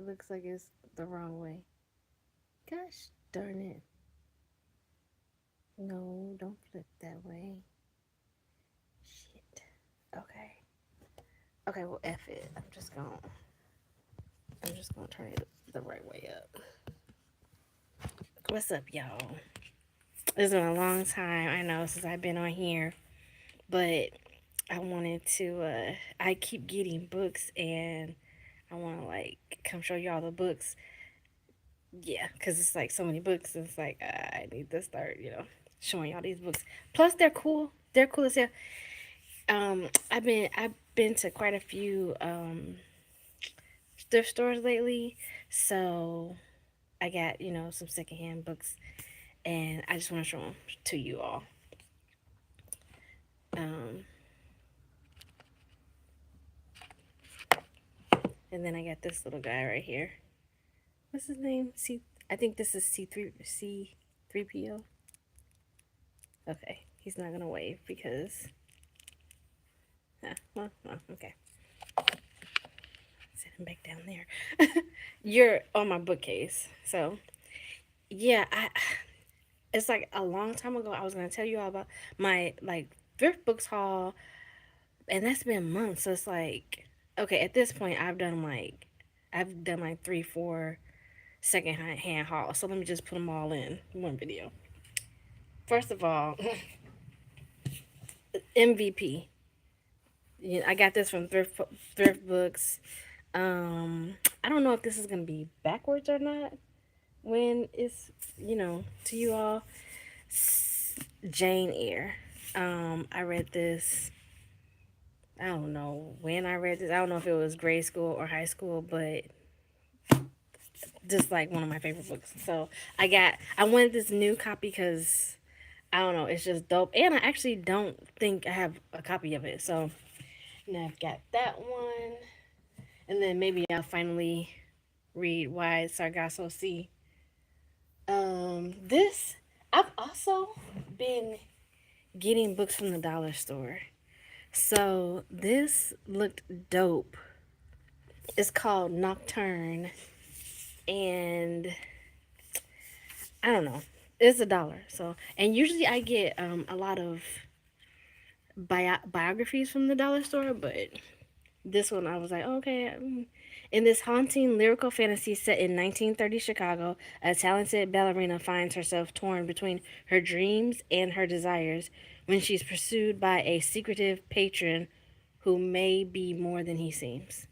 It looks like it's the wrong way. Gosh darn it. No, don't flip that way. Shit. Okay. Okay, well F it. I'm just gonna turn it the right way up. What's up, y'all? It's been a long time, I know, since I've been on here, but I wanted to I keep getting books and I wanna like come show y'all the books. Yeah, because it's like so many books. It's like I need to start, showing y'all these books. Plus, they're cool. They're cool as hell. I've been to quite a few thrift stores lately, so I got some secondhand books, and I just want to show them to you all. Um, and then I got this little guy right here. What's his name? I think this is C3PO. Okay, he's not gonna wave because. Well, okay. Set him back down there. You're on my bookcase, so yeah. It's like a long time ago. I was gonna tell you all about my like thrift books haul, and that's been months. So it's like, okay, at this point, I've done like 3, 4 second hand hauls. So let me just put them all in one video. First of all, MVP. Yeah, I got this from thrift books. I don't know if this is gonna be backwards or not when it's to you all. Jane Eyre. I read this. I don't know when I read this. I don't know if it was grade school or high school, but just like one of my favorite books. So I wanted this new copy because I don't know, it's just dope. And I actually don't think I have a copy of it. So now I've got that one. And then maybe I'll finally read Why Sargasso Sea. This I've also been getting books from the dollar store. So this looked dope. It's called Nocturne, and I don't know. It's $1. So, and usually I get a lot of biographies from the dollar store, but this one I was like, okay. In this haunting lyrical fantasy set in 1930 Chicago, a talented ballerina finds herself torn between her dreams and her desires when she's pursued by a secretive patron who may be more than he seems.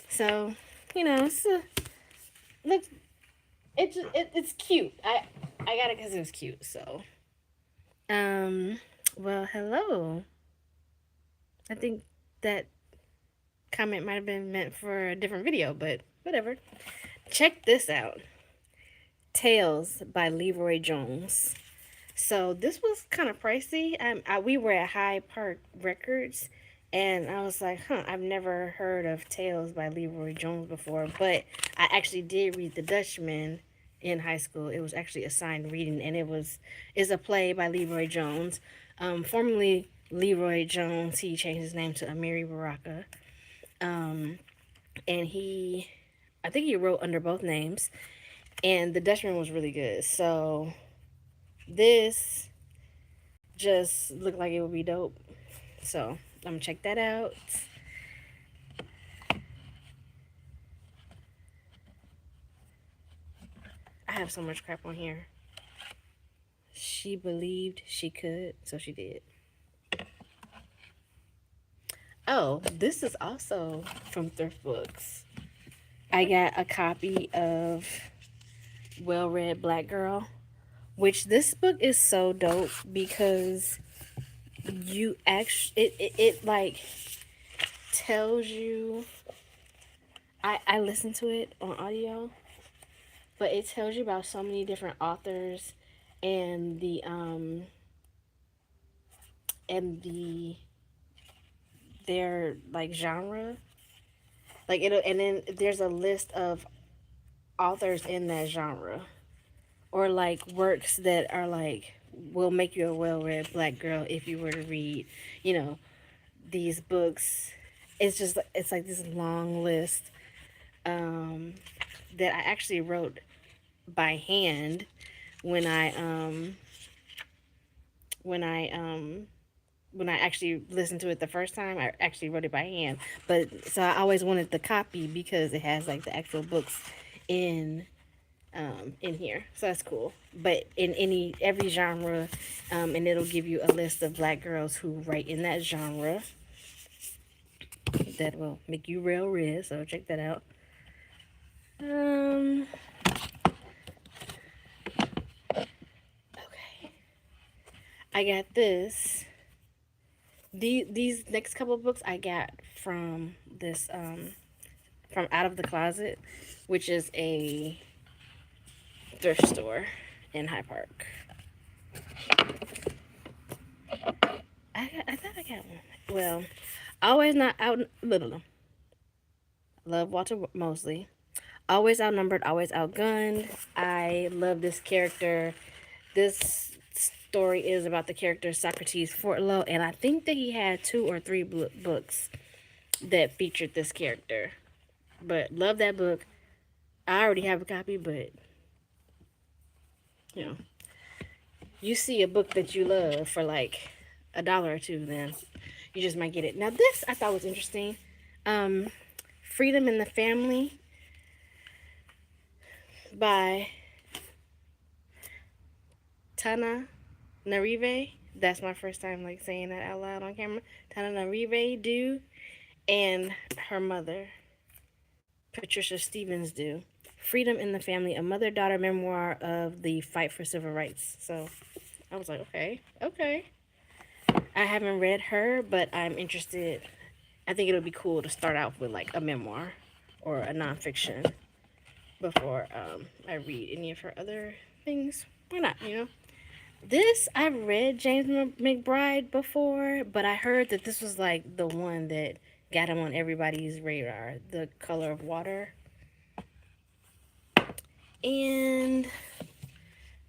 So, it's looks it's cute. I got it because it was cute. So, um, well, hello. I think that comment might have been meant for a different video, but whatever. Check this out. Tales by LeRoi Jones. So this was kind of pricey. We were at High Park Records, and I was like, I've never heard of Tales by LeRoi Jones before, but I actually did read The Dutchman in high school. It was actually assigned reading, and is a play by LeRoi Jones. Formerly LeRoi Jones, he changed his name to Amiri Baraka. Um, and I think he wrote under both names, and The Dutchman was really good. So this just looked like it would be dope. So I'm gonna check that out. I have so much crap on here. She believed she could, so she did. Oh, this is also from Thrift Books. I got a copy of Well Read Black Girl, which this book is so dope because you actually it like tells you. I listened to it on audio, but it tells you about so many different authors and the their like genre, like it, and then there's a list of authors in that genre, or like works that are like will make you a well-read black girl if you were to read you know these books. It's like this long list. um, that I actually wrote by hand when I when I um when I actually listened to it the first time. I actually wrote it by hand, but so I always wanted the copy because it has like the actual books in in here, so that's cool. But in every genre, and it'll give you a list of black girls who write in that genre. That will make you real Rhys, so check that out. Okay, I got this. These next couple of books I got from this from Out of the Closet, which is a thrift store in High Park. I thought I got one. Well, always not out. Love Walter Mosley. Always outnumbered, always outgunned. I love this character. This story is about the character Socrates Fortlow, and I think that he had 2 or 3 books that featured this character. But love that book. I already have a copy, but you know, you see a book that you love for like $1 or $2, then you just might get it. Now this I thought was interesting. Um, Freedom in the Family by Tananarive. That's my first time like saying that out loud on camera. Tananarive do, and her mother, Patricia Stevens do. Freedom in the Family, a mother-daughter memoir of the fight for civil rights. So I was like, okay, okay. I haven't read her, but I'm interested. I think it'll be cool to start out with like a memoir or a nonfiction before I read any of her other things. Why not, you know? This, I've read James McBride before, but I heard that this was like the one that got him on everybody's radar. The Color of Water. And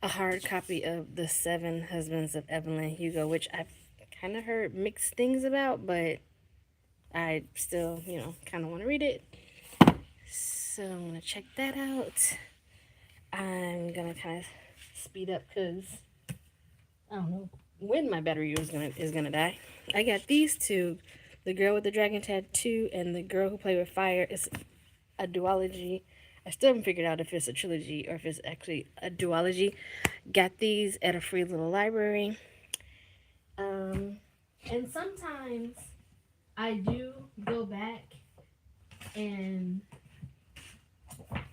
a hard copy of The Seven Husbands of Evelyn Hugo, which I've kind of heard mixed things about, but I still, you know, kind of want to read it. So I'm going to check that out. I'm going to kind of speed up because I don't know when my battery is gonna die. I got these two. The Girl with the Dragon Tattoo and The Girl Who Played with Fire. It's a duology. I still haven't figured out if it's a trilogy or if it's actually a duology. Got these at a free little library. And sometimes I do go back and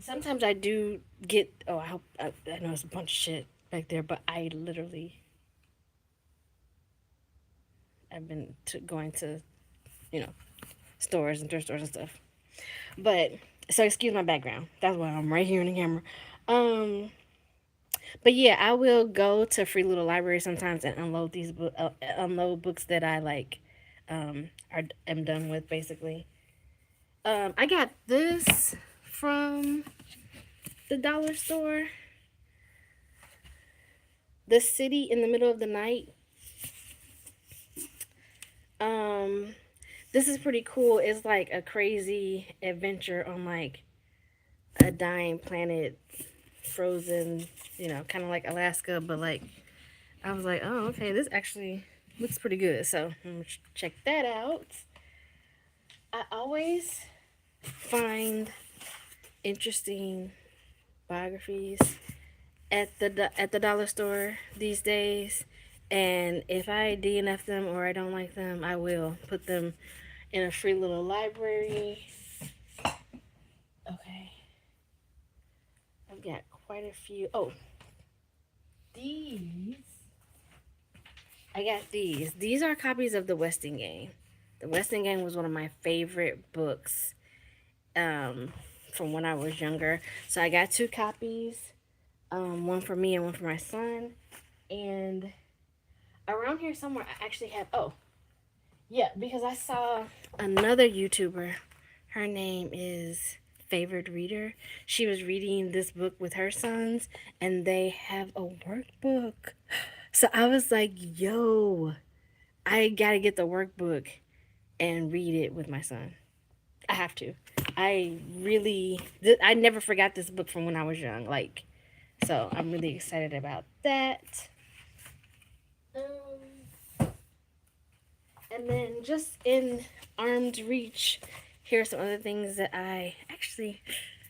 sometimes I do get, oh, I know it's a bunch of shit back there, but I literally, I've been going to, you know, stores and thrift stores and stuff. But, so excuse my background. That's why I'm right here in the camera. But yeah, I will go to free little library sometimes and unload unload books that I like, am done with basically. I got this from the dollar store. The City in the Middle of the Night. This is pretty cool. It's like a crazy adventure on like a dying planet, frozen, you know, kind of like Alaska, but like I was like, oh, okay, this actually looks pretty good. So I'm gonna check that out. I always find interesting biographies at the dollar store these days, and if I DNF them or I don't like them, I will put them in a free little library. Okay, I've got quite a few. Oh, these. I got these. These are copies of The Westingate. The Westingate was one of my favorite books from when I was younger. So I got 2 copies, one for me and one for my son. And around here somewhere, I actually have, oh, yeah, because I saw another YouTuber. Her name is Favored Reader. She was reading this book with her sons, and they have a workbook. So I was like, yo, I gotta get the workbook and read it with my son. I have to. I never forgot this book from when I was young. Like, so I'm really excited about that. And then just in arm's reach, here are some other things that I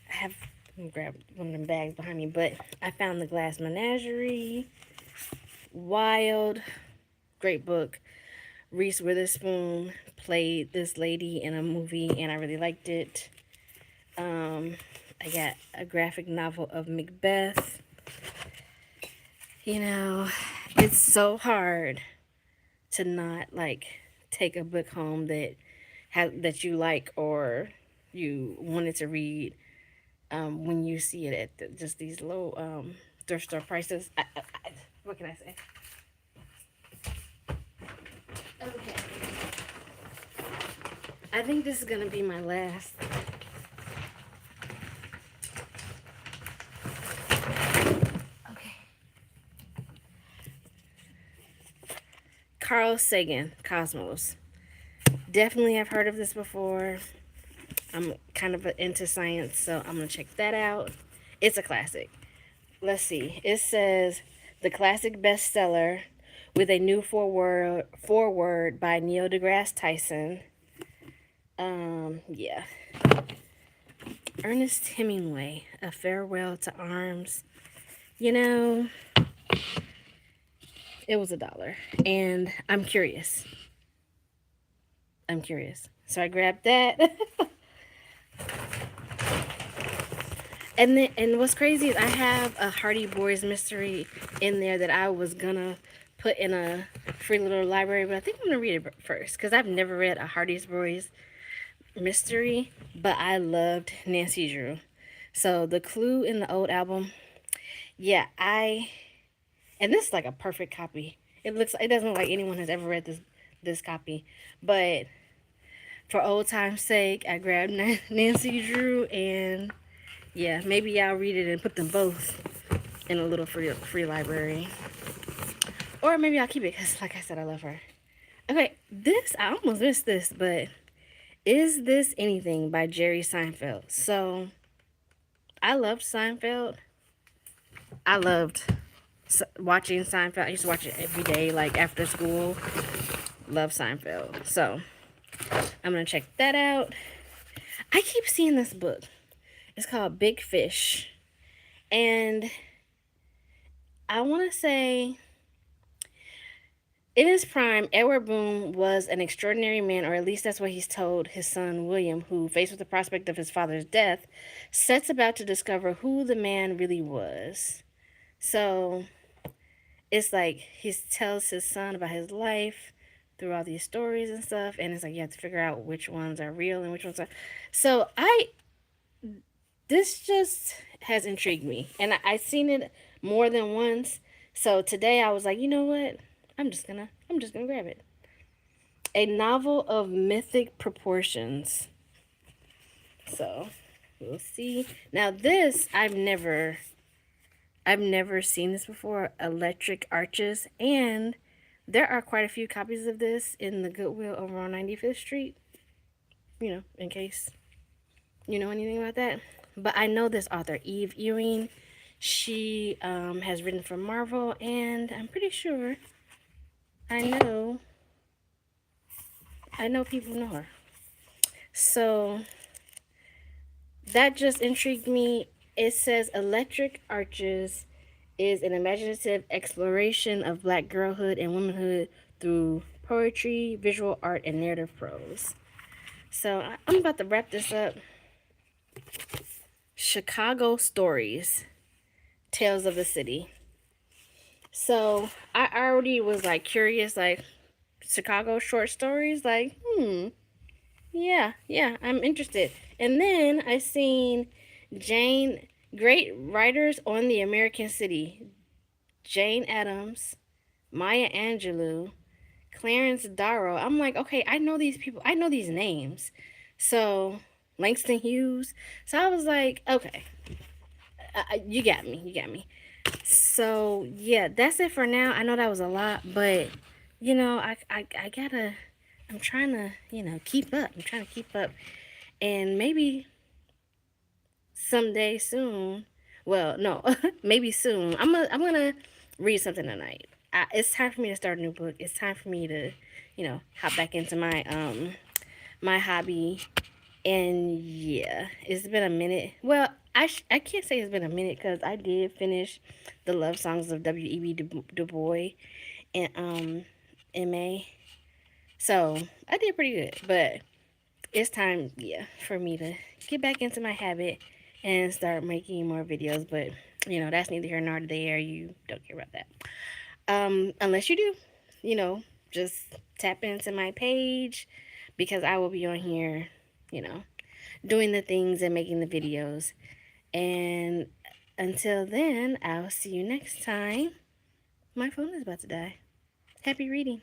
have. Let me grab one of them bags behind me, but I found the Glass Menagerie. Wild, great book. Reese Witherspoon played this lady in a movie, and I really liked it. I got a graphic novel of Macbeth. You know, it's so hard to not like take a book home that you like or you wanted to read when you see it at just these low thrift store prices. What can I say? Okay. I think this is gonna be my last. Okay. Carl Sagan, Cosmos. Definitely have heard of this before. I'm kind of into science, so I'm gonna check that out. It's a classic. Let's see. It says the classic bestseller with a new foreword by Neil deGrasse Tyson. Yeah. Ernest Hemingway, A Farewell to Arms. You know, it was $1, and I'm curious. So I grabbed that. And what's crazy is I have a Hardy Boys mystery in there that I was gonna put in a free little library, but I think I'm gonna read it first because I've never read a Hardy Boys mystery, but I loved Nancy Drew. So the clue in the old album, yeah, and this is like a perfect copy. It doesn't look like anyone has ever read this copy, but for old time's sake, I grabbed Nancy Drew, and yeah, maybe y'all read it and put them both in a little free library. Or maybe I'll keep it because, like I said, I love her. Okay, I almost missed this, but Is This Anything by Jerry Seinfeld. So, I loved Seinfeld. I loved watching Seinfeld. I used to watch it every day, like after school. Love Seinfeld. So, I'm going to check that out. I keep seeing this book. It's called Big Fish. And I want to say, in his prime, Edward Boone was an extraordinary man, or at least that's what he's told his son William, who, faced with the prospect of his father's death, sets about to discover who the man really was. So, it's like he tells his son about his life through all these stories and stuff, and it's like you have to figure out which ones are real and which ones are. So, this just has intrigued me, and I've seen it more than once. So today I was like, you know what? I'm just gonna grab it. A novel of mythic proportions. So we'll see. Now this I've never seen this before. Electric Arches, and there are quite a few copies of this in the Goodwill over on 95th Street. You know, in case you know anything about that. But I know this author, Eve Ewing. She has written for Marvel, and I'm pretty sure I know people know her. So that just intrigued me. It says Electric Arches is an imaginative exploration of Black girlhood and womanhood through poetry, visual art, and narrative prose. So I'm about to wrap this up. Chicago Stories, Tales of the City. So I already was like curious, like Chicago short stories, like yeah, I'm interested. And then I seen great writers on the American City, Jane Addams, Maya Angelou, Clarence Darrow. I'm like, okay, I know these people, I know these names. So Langston Hughes. So I was like, okay, you got me. So yeah, that's it for now. I know that was a lot, but you know, I'm trying to, keep up. And maybe someday soon. Well, no, maybe soon. I'm gonna read something tonight. It's time for me to start a new book. It's time for me to, hop back into my hobby. And yeah, it's been a minute. Well, I can't say it's been a minute because I did finish the love songs of W.E.B. Du Bois and in May. So I did pretty good, but it's time, yeah, for me to get back into my habit and start making more videos. But that's neither here nor there. You don't care about that, unless you do. Just tap into my page because I will be on here. You know, doing the things and making the videos. And until then, I'll see you next time. My phone is about to die. Happy reading.